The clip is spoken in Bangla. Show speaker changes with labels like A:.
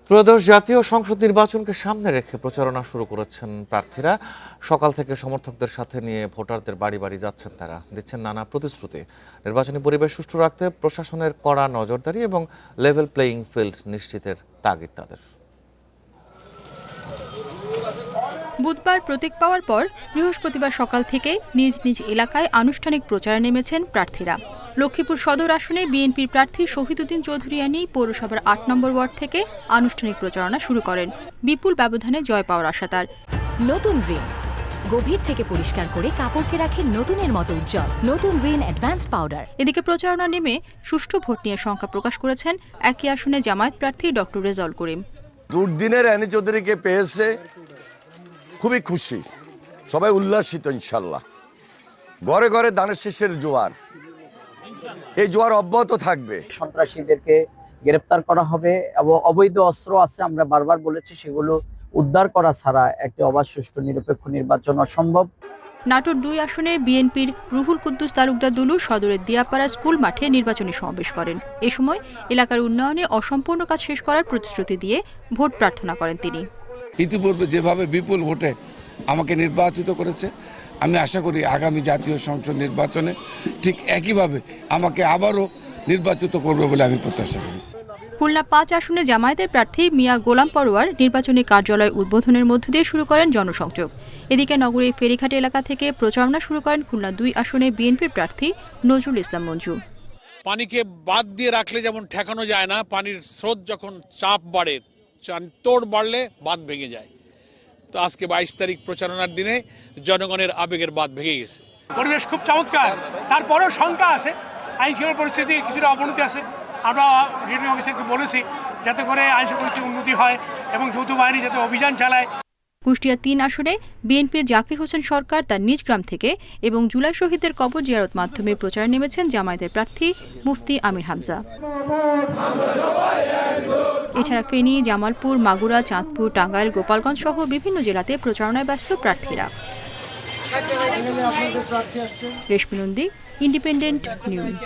A: ত্রয়োদশ জাতীয় সংসদ নির্বাচনকে সামনে রেখে প্রচারণা শুরু করেছেন প্রার্থীরা। সকাল থেকে সমর্থকদের সাথে নিয়ে ভোটারদের বাড়ি বাড়ি যাচ্ছেন তারা, দিচ্ছেন নানা প্রতিশ্রুতি। নির্বাচনী পরিবেশ সুষ্ঠু রাখতে প্রশাসনের কড়া নজরদারি এবং লেভেল প্লেয়িং ফিল্ড নিশ্চিতের তাগিদ তাদের।
B: বুধবার প্রতীক পাওয়ার পর বৃহস্পতিবার সকাল থেকে নিজ নিজ এলাকায় আনুষ্ঠানিক প্রচারে নেমেছেন প্রার্থীরা। লক্ষ্মীপুর সদর আসনে বিএনপির প্রার্থী শহীদুদ্দিন চৌধুরিয়ানী পৌরসভার ৮ নম্বর ওয়ার্ড থেকে আনুষ্ঠানিক প্রচারণা শুরু করেন। বিপুল ব্যবধানে জয় পাওয়ার আশা তার।
C: নতুন রিন গভীর থেকে পরিষ্কার করে কাপড়কে রাখে নতুনের মতো উজ্জ্বল। নতুন রিন অ্যাডভান্স পাউডার।
B: এদিকে প্রচারণা নেমে সুষ্ঠু ভোট নিয়ে শঙ্কা প্রকাশ করেছেন একই আসনে জামায়াত প্রার্থী ডক্টর রেজাউল করিম।
D: দুর্দিনের রানী চৌধুরীকে পেয়েছে, খুবই খুশি, সবাই উল্লাসিত। ইনশাল্লাহ ঘরে ঘরে দানের শেষের জোয়ার, এই জোয়ার অব্যাহত থাকবে।
E: সন্ত্রাসীদেরকে গ্রেপ্তার করা হবে এবং অবৈধ অস্ত্র আছে, আমরা বারবার বলেছি, সেগুলো উদ্ধার করা ছাড়া একটি অবাধ সুষ্ঠু নিরপেক্ষ নির্বাচন অসম্ভব।
B: নাটোর ২ আসনে বিএনপির রুহুল কুদ্দুস তালুকদার দুলু সদরের দিয়াপাড়া স্কুল মাঠে নির্বাচনী সমাবেশ করেন। এ সময় এলাকার উন্নয়নে অসম্পূর্ণ কাজ শেষ করার প্রতিশ্রুতি দিয়ে ভোট প্রার্থনা করেন তিনি।
F: ইতিপূর্বে যেভাবে বিপুল ভোটে আমাকে নির্বাচিত করেছে, আমি আশা করি আগামী জাতীয় সংসদ নির্বাচনে ঠিক একইভাবে আমাকে আবারও নির্বাচিত করবে বলে আমি প্রত্যাশা করি।
B: খুলনা ৫ আসনে জামায়াতের প্রার্থী মিয়া গোলাম পরোয়ার নির্বাচনী কার্যালয় উদ্বোধনের মধ্য দিয়ে শুরু করেন জনসংযোগ। এদিকে নগরীর ফেরিঘাট এলাকা থেকে প্রচারণা শুরু করেন খুলনা ২ আসনে বিএনপির প্রার্থী নজরুল ইসলাম মঞ্জু।
G: পানিকে বাদ দিয়ে রাখলে যেমন ঠেকানো যায় না, পানির স্রোত যখন চাপ বাড়ে, তোড় বাড়লে বাঁধ ভেঙে যায়। তো আজকে ২২ তারিখ প্রচারণার দিনে জনগণের আবেগের বাঁধ ভেঙে গেছে।
H: পরিবেশ খুব চমৎকার, তারপরেও শঙ্কা আছে, আইন শৃঙ্খলা পরিস্থিতি কিছুটা অবনতি আছে। আমরা রিটার্নিং অফিসারকে বলেছি যাতে করে আইন শৃঙ্খলা পরিস্থিতির উন্নতি হয় এবং যৌথ বাহিনী যাতে অভিযান চালায়।
B: কুষ্টিয়া ৩ আসনে বিএনপির জাকির হোসেন সরকার তার নিজ গ্রাম থেকে এবং জুলাই শহীদদের কবর জিয়ারত মাধ্যমে প্রচারে নেমেছেন জামায়াতের প্রার্থী মুফতি আমির হামজা। এছাড়া ফেনী, জামালপুর, মাগুরা, চাঁদপুর, টাঙ্গাইল, গোপালগঞ্জ সহ বিভিন্ন জেলাতে প্রচারণায় ব্যস্ত প্রার্থীরা। রেশমি নন্দী, ইন্ডিপেন্ডেন্ট নিউজ।